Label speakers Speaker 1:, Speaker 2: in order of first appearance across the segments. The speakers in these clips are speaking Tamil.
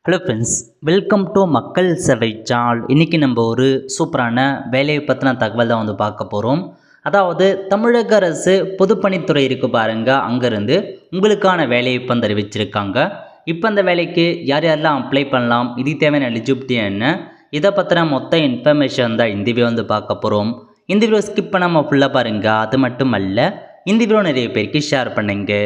Speaker 1: ஹலோ ஃப்ரெண்ட்ஸ், வெல்கம் டு மக்கள் சேவை சேனல். இன்றைக்கி நம்ம ஒரு சூப்பரான வேலையை பற்றின தகவல் தான் பார்க்க போகிறோம். அதாவது தமிழக அரசு பொதுப்பணித்துறை இருக்குது பாருங்கள், அங்கேருந்து உங்களுக்கான வேலையை இப்போ அறிவிச்சிருக்காங்க. இப்போ அந்த வேலைக்கு யார் யாரெல்லாம் அப்ளை பண்ணலாம், இதுக்கு தேவையான எலிஜிபிலிட்டி என்ன, இதை பற்றின மொத்த இன்ஃபர்மேஷன் தான் இந்த வீடியோ பார்க்க போகிறோம். இந்த வீடியோ ஸ்கிப் பண்ணாமல் ஃபுல்லாக பாருங்கள். அது மட்டும் அல்ல, இந்த வீடியோ நிறைய பேருக்கு ஷேர் பண்ணுங்க.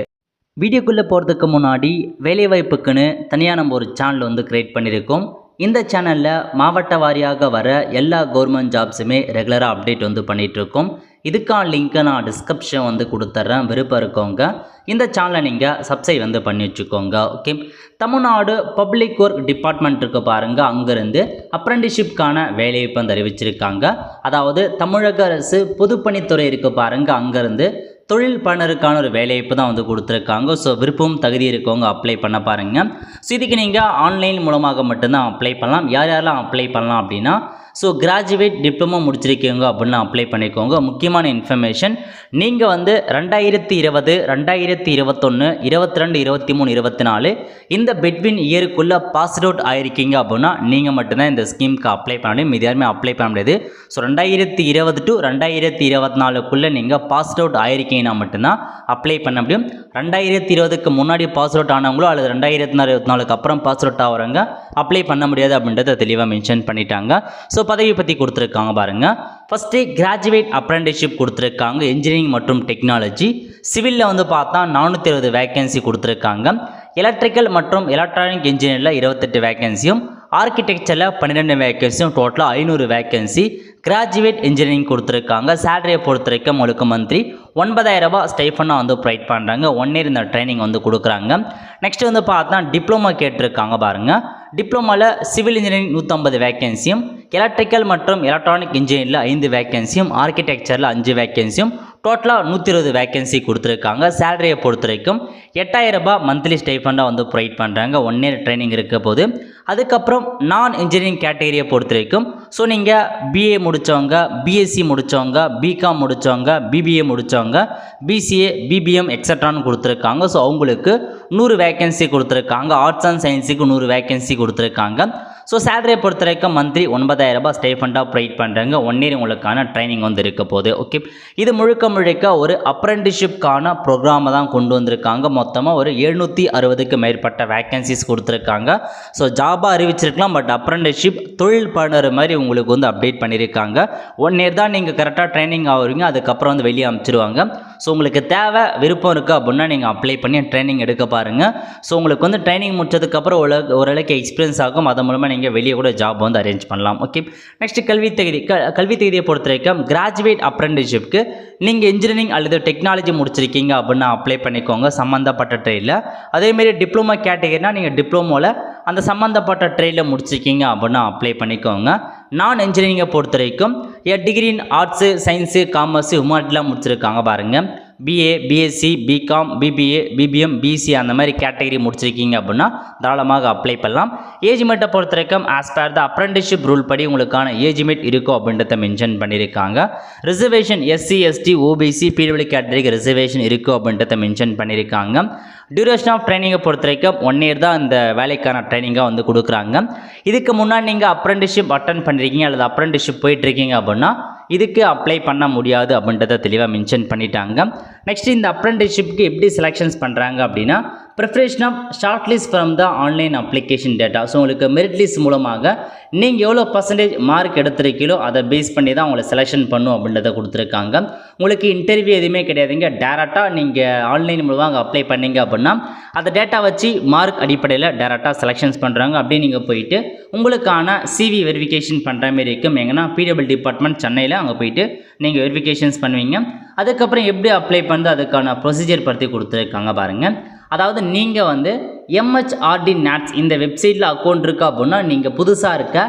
Speaker 1: வீடியோக்குள்ளே போகிறதுக்கு முன்னாடி வேலைவாய்ப்புக்குன்னு தனியாக நம்ம ஒரு சேனல் க்ரியேட் பண்ணியிருக்கோம். இந்த சேனலில் மாவட்ட வாரியாக வர எல்லா கவர்மெண்ட் ஜாப்ஸுமே ரெகுலராக அப்டேட் பண்ணிகிட்ருக்கோம். இதுக்கான லிங்க்கை நான் டிஸ்கிரிப்ஷன் கொடுத்துட்றேன். விருப்பம் இருக்கவங்க இந்த சேனலை நீங்கள் சப்ஸ்கிரைப் பண்ணி வச்சுக்கோங்க. Okay, Tamil Nadu public work department இருக்க பாருங்கள், அங்கேருந்து அப்ரெண்டிஷிப்கான வேலையை அறிவிச்சிருக்காங்க. அதாவது தமிழக அரசு பொதுப்பணித்துறை இருக்க பாருங்கள், அங்கேருந்து தொழில் பணினருக்கான ஒரு வேலைவாய்ப்பு தான் கொடுத்துருக்காங்க. ஸோ விருப்பம் தகுதி இருக்கவங்க அப்ளை பண்ண பாருங்கள். ஸோ இதுக்கு நீங்கள் ஆன்லைன் மூலமாக மட்டும்தான் அப்ளை பண்ணலாம். யார் யாரெல்லாம் அப்ளை பண்ணலாம் அப்படின்னா, ஸோ கிராஜுவேட் டிப்ளமோ முடிச்சிருக்கீங்க அப்படின்னா அப்ளை பண்ணிக்கோங்க. முக்கியமான இன்ஃபர்மேஷன், நீங்கள் 2020, 2021, 22, 23, 24 இந்த பெட்வின் இயருக்குள்ளே பாஸ் அவுட் ஆகிருக்கீங்க அப்படின்னா நீங்கள் மட்டும்தான் இந்த ஸ்கீமுக்கு அப்ளை பண்ண முடியும். இது யாருமே அப்ளை பண்ண முடியாது. ஸோ 2020 to 2024 நீங்கள் பாஸ் அவுட் ஆகிருக்கீங்கன்னா மட்டும்தான் அப்ளை பண்ண முடியும். 2020க்கு முன்னாடி பாஸ் அவுட் ஆனவங்களோ அல்லது 2024க்கு அப்புறம் பாஸ் அவுட் ஆகிறவங்க அப்ளை பண்ண முடியாது அப்படின்றத தெளிவாக மென்ஷன் பண்ணிட்டாங்க. ஸோ பதவி பற்றி கொடுத்துருக்காங்க பாருங்கள். ஃபஸ்ட்டு கிராஜுவேட் அப்ரெண்டிஷிப் கொடுத்துருக்காங்க, இன்ஜினியரிங் மற்றும் டெக்னாலஜி. சிவிலில் பார்த்தா 420 வேக்கன்சி கொடுத்துருக்காங்க. எலக்ட்ரிக்கல் மற்றும் எலக்ட்ரானிக் இன்ஜினியரில் 28 வேக்கன்சியும், ஆர்கிடெக்சரில் 12 வேக்கன்சியும், டோட்டலாக 500 வேக்கன்சி. கிராஜுவேட் இன்ஜினியரிங் கொடுத்துருக்காங்க. சேலரியை பொறுத்த வரைக்கும் உங்களுக்கு மந்த்லி 9,000 ரூபாய் ஸ்டைஃபனாக ப்ரொவைட் பண்ணுறாங்க. 1 இயர் இந்த ட்ரைனிங் கொடுக்குறாங்க. நெக்ஸ்ட் பார்த்தா டிப்ளமோ கேட்டிருக்காங்க பாருங்கள். டிப்ளமோவில் சிவில் இன்ஜினியரிங் 150 வேக்கன்சியும், எலக்ட்ரிக்கல் மற்றும் எலக்ட்ரானிக் இன்ஜினியரில் 5 வேக்கன்சியும், ஆர்கிடெக்சரில் 5 வேக்கன்சியும், டோட்டலாக 120 வேக்கன்சி கொடுத்துருக்காங்க. சேலரியை பொறுத்த வரைக்கும் 8,000 ரூபாய் மந்த்லி ஸ்டைஃபண்டாக ப்ரொவைட் பண்ணுறாங்க. 1 இயர் ட்ரைனிங் இருக்க போது. அதுக்கப்புறம் நான் இன்ஜினியரிங் கேட்டகரியை பொறுத்த வரைக்கும், ஸோ நீங்கள் பிஏ முடித்தவங்க, பிஎஸ்சி முடித்தவங்க, பிகாம் முடித்தவங்க, பிபிஏ முடித்தவங்க, பிசிஏ, பிபிஎம் எக்ஸட்ரான்னு கொடுத்துருக்காங்க. ஸோ அவங்களுக்கு 100 வேக்கன்சி கொடுத்துருக்காங்க. ஆர்ட்ஸ் அண்ட் சயின்ஸுக்கு 100 வேக்கன்சி கொடுத்துருக்காங்க. ஸோ சேலரியை பொறுத்த வரைக்கும் மந்த்லி 9,000 ரூபாய் ஸ்டைஃபண்டாக ப்ரொவைட் பண்ணுறாங்க. 1 இயர் உங்களுக்கான ட்ரைனிங் இருக்க போகுது. ஓகே, இது முழுக்க ஒரு அப்ரெண்டிஷிப்கான ப்ரோக்ராமை தான் கொண்டு வந்திருக்காங்க. மொத்தமாக ஒரு 760க்கு மேற்பட்ட வேக்கன்சிஸ் கொடுத்துருக்காங்க. ஸோ ஜாபாக அறிவிச்சிருக்கலாம், பட் அப்ரெண்டிஷிப் தொழில் பணினர் மாதிரி உங்களுக்கு அப்டேட் பண்ணியிருக்காங்க. 1 இயர் தான் நீங்கள் கரெக்டாக ட்ரைனிங் ஆகுறீங்க, அதுக்கப்புறம் வெளியே அனுப்பிச்சிருவாங்க. ஸோ உங்களுக்கு தேவை விருப்பம் இருக்குது அப்படின்னா நீங்கள் அப்ளை பண்ணி ட்ரைனிங் எடுக்க பாருங்கள். ஸோ உங்களுக்கு ட்ரைனிங் முடிச்சதுக்கப்புறம் ஓரளவுக்கு எக்ஸ்பீரியன்ஸ் ஆகும். அதன் மூலமாக நீங்கள் வெளியே கூட ஜாப் அரேஞ்ச் பண்ணலாம். ஓகே, நெக்ஸ்ட் கல்வி தகுதியை பொறுத்த வரைக்கும் கிராஜுவேட் அப்ரெண்டிஷிப்க்கு நீங்கள் இன்ஜினியரிங் அல்லது டெக்னாலஜி முடிச்சிருக்கீங்க அப்படின்னா அப்ளை பண்ணிக்கோங்க சம்மந்தப்பட்ட ட்ரெயிலில். அதேமாரி டிப்ளமோ கேட்டகரினா நீங்கள் டிப்ளமோவில் அந்த சம்மந்தப்பட்ட ட்ரெயிலில் முடிச்சிருக்கீங்க அப்படின்னா அப்ளை பண்ணிக்கோங்க. நான் இன்ஜினியரிங்கை பொறுத்த வரைக்கும் degree in arts, science, commerce, ஹியூமானிட்டிலாம் முடிச்சிருக்காங்க பாருங்கள். BA, BSc, BCom, BBA, BBM, BC அந்த மாதிரி கேட்டகரி முடிச்சிருக்கீங்க அப்படின்னா தாராளமாக அப்ளை பண்ணலாம். ஏஜ்மெண்ட்டை பொறுத்த வரைக்கும் as per the apprenticeship rule படி உங்களுக்கான ஏஜ்மெண்ட் இருக்கும் அப்படின்றத மென்ஷன் பண்ணியிருக்காங்க. Reservation SC, ST, OBC, PW கேட்டகரிக்கு ரிசர்வேஷன் இருக்கும் அப்படின்றத மென்ஷன் பண்ணியிருக்காங்க. டியூரேஷன் ஆஃப் ட்ரைனிங்கை பொறுத்த வரைக்கும் 1 இயர் தான் இந்த வேலைக்கான ட்ரைனிங்காக கொடுக்குறாங்க. இதுக்கு முன்னாடி நீங்கள் அப்ரெண்டிஷிப் அட்டன் பண்ணியிருக்கீங்க அல்லது அப்ரெண்டிஷிப் போயிட்டுருக்கீங்க அப்படின்னா இதுக்கு அப்ளை பண்ண முடியாது அப்படின்றத தெளிவாக மென்ஷன் பண்ணிட்டாங்க. நெக்ஸ்ட் இந்த அப்ரெண்டிஷிப்க்கு எப்படி செலெக்ஷன்ஸ் பண்ணுறாங்க அப்படின்னா, preparation of short list from the online application data. So உங்களுக்கு மெரிட் லிஸ்ட் மூலமாக நீங்கள் எவ்வளோ பர்சன்டேஜ் மார்க் எடுத்திருக்கீங்களோ அதை பேஸ் பண்ணி தான் உங்களை செலெக்ஷன் பண்ணும் அப்படின்றத கொடுத்துருக்காங்க. உங்களுக்கு இன்டர்வியூ எதுவுமே கிடையாதுங்க. டேரெக்டாக நீங்கள் ஆன்லைன் மூலமாக அப்ளை பண்ணீங்க அப்படின்னா அந்த டேட்டா வச்சு மார்க் அடிப்படையில் டேரெக்டாக செலெக்ஷன்ஸ் பண்ணுறாங்க. அப்படியே நீங்கள் போயிட்டு உங்களுக்கான சிவி வெரிஃபிகேஷன் பண்ணுற மாதிரி இருக்கும். எங்கன்னா பிடபிள்யூ டிபார்ட்மெண்ட் சென்னையில் அங்கே போயிட்டு நீங்கள் வெரிஃபிகேஷன்ஸ் பண்ணுவீங்க. அதுக்கப்புறம் எப்படி அப்ளை பண்ணுறது அதுக்கான ப்ரொசீஜர் பற்றி கொடுத்துருக்காங்க பாருங்கள். அதாவது நீங்கள் MHRD NATS இந்த வெப்சைட்டில் அக்கௌண்ட் இருக்கா அப்படின்னா நீங்கள் புதுசாக இருக்க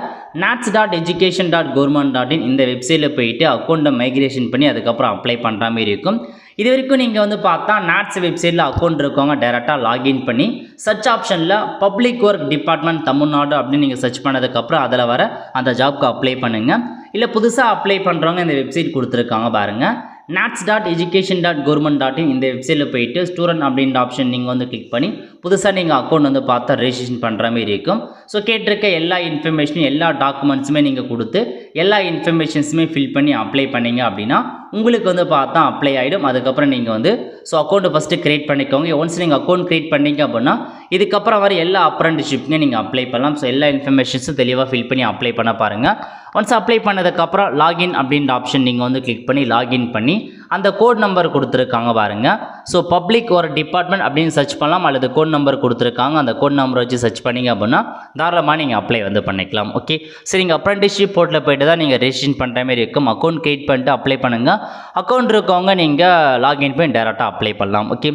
Speaker 1: nats.education.government.in இந்த வெப்சைட்டில் போயிட்டு அக்கௌண்ட்டை மைக்ரேஷன் பண்ணி அதுக்கப்புறம் அப்ளை பண்ணுற மாதிரி இருக்கும். இது வரைக்கும் நீங்கள் பார்த்தா NATS வெப்சைட்டில் அக்கௌண்ட் இருக்கவங்க டேரெக்டாக லாகின் பண்ணி சர்ச் ஆப்ஷனில் பப்ளிக் ஒர்க் டிபார்ட்மெண்ட் தமிழ்நாடு அப்படின்னு நீங்கள் சர்ச் பண்ணதுக்கப்புறம் அதில் வர அந்த ஜாப்க்கு அப்ளை பண்ணுங்கள். இல்லை புதுசாக அப்ளை பண்ணுறவங்க இந்த வெப்சைட் கொடுத்துருக்காங்க பாருங்கள். nats.education.government.in இந்த வெப்சைட்டில் போயிட்டு ஸ்டூடெண்ட் அப்படின்ற ஆப்ஷன் நீங்கள் கிளிக் பண்ணி புதுசாக நீங்கள் அக்கௌண்ட் வந்து பார்த்தா ரெஜிஸ்ட்ரேஷன் பண்ணுற மாதிரி இருக்கும். ஸோ கேட்டிருக்க எல்லா இன்ஃபர்மேஷனும் எல்லா டாக்குமெண்ட்ஸுமே நீங்கள் கொடுத்து எல்லா இன்ஃபர்மேஷன்ஸுமே ஃபில் பண்ணி அப்ளை பண்ணீங்க அப்படின்னா உங்களுக்கு வந்து பார்த்தா அப்ளை ஆகிடும். அதுக்கப்புறம் நீங்கள் வந்து ஸோ அக்கௌண்ட்டை ஃபஸ்ட்டு க்ரியேட் பண்ணிக்கோங்க. ஒன்ஸ் நீங்கள் அக்கௌண்ட் க்ரியேட் பண்ணீங்க அப்படின்னா இதுக்கப்புறம் வர எல்லா அப்ரெண்டிஸ்ஷிப்னே நீங்கள் அப்ளை பண்ணலாம். ஸோ எல்லா இன்ஃபர்மேஷன்ஸும் தெளிவாக ஃபில் பண்ணி அப்ளை பண்ண பாருங்கள். ஒன்ஸ் அப்ளை பண்ணதுக்கப்புறம் லாகின் அப்படின்ற ஆப்ஷன் நீங்கள் வந்து கிளிக் பண்ணி லாகின் பண்ணி அந்த கோட் நம்பர் கொடுத்துருக்காங்க பாருங்கள். ஸோ பப்ளிக் ஒரு டிபார்ட்மெண்ட் அப்படின்னு சர்ச் பண்ணலாம், அல்லது கோட் நம்பர் கொடுத்துருக்காங்க. அந்த கோட் நம்பரை வச்சு சர்ச் பண்ணிங்க அப்படின்னா தாராளமாக நீங்கள் அப்ளை வந்து பண்ணிக்கலாம். ஓகே, சரி, நீங்கள் அப்ரெண்டிஸ்ஷிப் போர்ட்டில் போய்ட்டு தான் நீங்கள் ரெஜிஸ்ட்ரேஷன் பண்ணுற மாதிரி இருக்கும். அக்கௌண்ட் க்ரியேட் பண்ணிட்டு அப்ளை பண்ணுங்கள். அக்கௌண்ட் இருக்கவங்க நீங்கள் லாகின் பண்ணி டேரெக்டாக அப்ளை பண்ணலாம். ஓகே,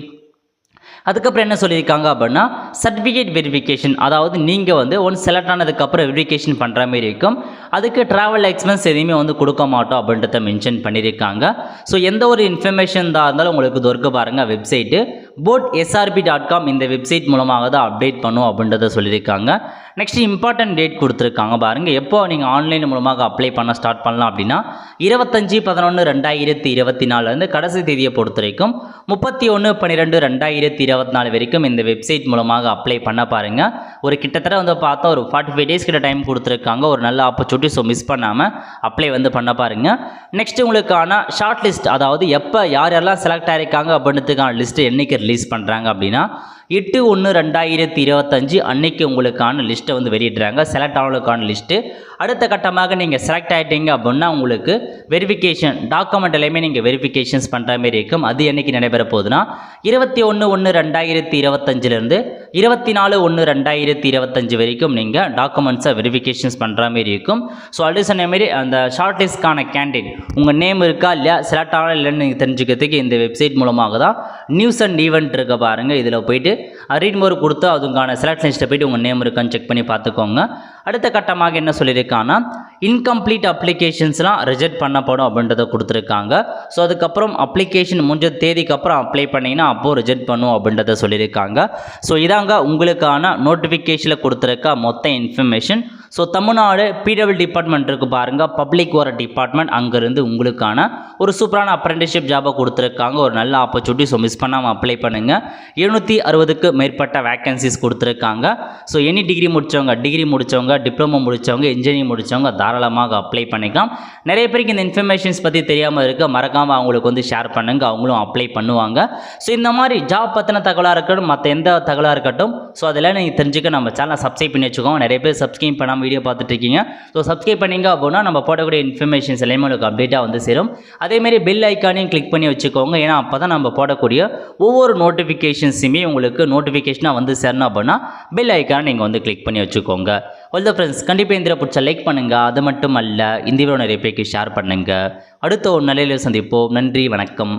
Speaker 1: அதுக்கப்புறம் என்ன சொல்லியிருக்காங்க அப்படின்னா சர்டிஃபிகேட் வெரிஃபிகேஷன், அதாவது நீங்கள் வந்து ஒன்ஸ் செலக்ட் ஆனதுக்கப்புறம் வெரிஃபிகேஷன் பண்ணுற மாதிரி இருக்கும். அதுக்கு ட்ராவல் எக்ஸ்பென்ஸ் எதுவுமே வந்து கொடுக்க மாட்டோம் அப்படின்றத மென்ஷன் பண்ணியிருக்காங்க. ஸோ எந்த ஒரு இன்ஃபர்மேஷன் தான் இருந்தாலும் உங்களுக்கு தொர்க்க பாருங்கள் வெப்சைட்டு boatsrb.com. இந்த வெப்சைட் மூலமாக தான் அப்டேட் பண்ணும் அப்படின்றத சொல்லியிருக்காங்க. நெக்ஸ்ட் இம்பார்ட்டன்ட் டேட் கொடுத்துருக்காங்க பாருங்கள். எப்போ நீங்கள் ஆன்லைன் மூலமாக அப்ளை பண்ண ஸ்டார்ட் பண்ணலாம் அப்படின்னா 25/11/2024 கடைசி தேதியை பொறுத்த வரைக்கும் 31/12/2024 வரைக்கும் இந்த வெப்சைட் மூலமாக அப்ளை பண்ண பாருங்கள். ஒரு கிட்டத்தட்ட வந்து பார்த்தா ஒரு 45 டேஸ் கிட்ட டைம் கொடுத்துருக்காங்க. ஒரு நல்ல ஆப்பர்ச்சுனிட்டி, ஸோ மிஸ் பண்ணாமல் அப்ளை வந்து பண்ண பாருங்கள். நெக்ஸ்ட் உங்களுக்கான ஷார்ட் லிஸ்ட், அதாவது எப்போ யாரெல்லாம் செலக்ட் ஆகிருக்காங்க அப்படின்றதுக்கான லிஸ்ட்டு என்றைக்கு ரிலீஸ் பண்ணுறாங்க அப்படின்னா 8/1/2025 அன்னைக்கு உங்களுக்கான லிஸ்ட்டை வந்து வெளியிடுறாங்க, செலக்ட் ஆனவங்களுக்கான லிஸ்ட்டு. அடுத்த கட்டமாக நீங்கள் செலக்ட் ஆகிட்டீங்க அப்படின்னா உங்களுக்கு வெரிஃபிகேஷன் டாக்குமெண்ட் எல்லாமே நீங்கள் வெரிஃபிகேஷன்ஸ் பண்ணுற மாதிரி இருக்கும். அது என்றைக்கு நடைபெற போகுதுன்னா 21/1/2025 24/1/2025 வரைக்கும் நீங்கள் டாக்குமெண்ட்ஸை வெரிஃபிகேஷன்ஸ் பண்ணுற மாதிரி இருக்கும். ஸோ அது சொன்ன மாரி அந்த ஷார்ட் லிஸ்ட்கான கேண்டிடேட் உங்கள் நேம் இருக்கா இல்லையா, செலக்ட் ஆகலாம் இல்லைன்னு நீங்கள் தெரிஞ்சுக்கிறதுக்கு இந்த வெப்சைட் மூலமாக தான் நியூஸ் அண்ட் ஈவெண்ட் இருக்க பாருங்கள். இதில் போயிட்டு ரீட் மோர் கொடுத்து அதுக்கான செலக்ட் லிஸ்ட்டை போய்ட்டு உங்கள் நேம் இருக்கான்னு செக் பண்ணி பார்த்துக்கோங்க. அடுத்த கட்டமாக என்ன சொல்லியிருக்காங்கன்னா இன்கம்ப்ளீட் அப்ளிகேஷன்ஸ்லாம் ரிஜெக்ட் பண்ணப்படும் அப்படின்றத கொடுத்துருக்காங்க. ஸோ அதுக்கப்புறம் அப்ளிகேஷன் முடிஞ்ச தேதிக்கு அப்புறம் அப்ளை பண்ணிங்கன்னா அப்போது ரிஜெக்ட் பண்ணும் அப்படின்றத சொல்லியிருக்காங்க. ஸோ இதாங்க உங்களுக்கான நோட்டிஃபிகேஷனில் கொடுத்துருக்க மொத்த information. So Tamil Nadu PW department இருக்குது பாருங்கள், பப்ளிக் ஒரு டிபார்ட்மெண்ட். அங்கேருந்து உங்களுக்கான ஒரு சூப்பரான அப்ரெண்டிஸ்ஷிப் ஜாபை கொடுத்துருக்காங்க. ஒரு நல்ல ஆப்பர்ச்சுனிட்டி, ஸோ மிஸ் பண்ணாமல் அப்ளை பண்ணுங்கள். 760க்கு மேற்பட்ட வேக்கன்சிஸ் கொடுத்துருக்காங்க. ஸோ எனி டிகிரி முடித்தவங்க, டிப்ளமோ முடித்தவங்க, இன்ஜினியரிங் முடித்தவங்க தாராளமாக அப்ளை பண்ணிக்கலாம். நிறைய பேருக்கு இந்த இன்ஃபர்மேஷன்ஸ் பற்றி தெரியாமல் இருக்க, மறக்காமல் அவங்களுக்கு வந்து ஷேர் பண்ணுங்கள், அவங்களும் அப்ளை பண்ணுவாங்க. ஸோ இந்த மாதிரி ஜாப் பற்றின தகவலாக இருக்கட்டும், மற்ற எந்த தகவலாக இருக்கட்டும், ஸோ அதெல்லாம் நீங்கள் தெரிஞ்சுக்க நம்ம சேனலை சப்ஸ்கிரைப் பண்ணி வச்சுக்கோங்க. நிறைய பேர் சப்ஸ்கிரைப் பண்ணாமல் வீடியோ பார்த்துட்டு இருக்கீங்க. ஸோ சப்ஸ்கிரைப் பண்ணிங்க அப்படின்னா நம்ம போடக்கூடிய இன்ஃபர்மேஷன்ஸ் எல்லாமே உங்களுக்கு அப்டேட்டாக வந்து சேரும். அதேமாரி பெல் ஐக்கானையும் கிளிக் பண்ணி வச்சுக்கோங்க. ஏன்னா அப்போ தான் நம்ம போடக்கூடிய ஒவ்வொரு நோட்டிஃபிகேஷன்ஸுமே உங்களுக்கு நோட்டிஃபிகேஷனாக வந்து சேரணும் அப்படின்னா பெல் ஐக்கானை நீங்கள் வந்து கிளிக் பண்ணி வச்சுக்கோங்க. வெல் ஃப்ரெண்ட்ஸ், கண்டிப்பாக இந்த பிடிச்ச லைக் பண்ணுங்கள். அது மட்டும் அல்ல, இந்த வீடியோ நிறைய பேருக்கு ஷேர் பண்ணுங்கள். அடுத்த ஒரு நிலையில் சந்திப்போம். நன்றி, வணக்கம்.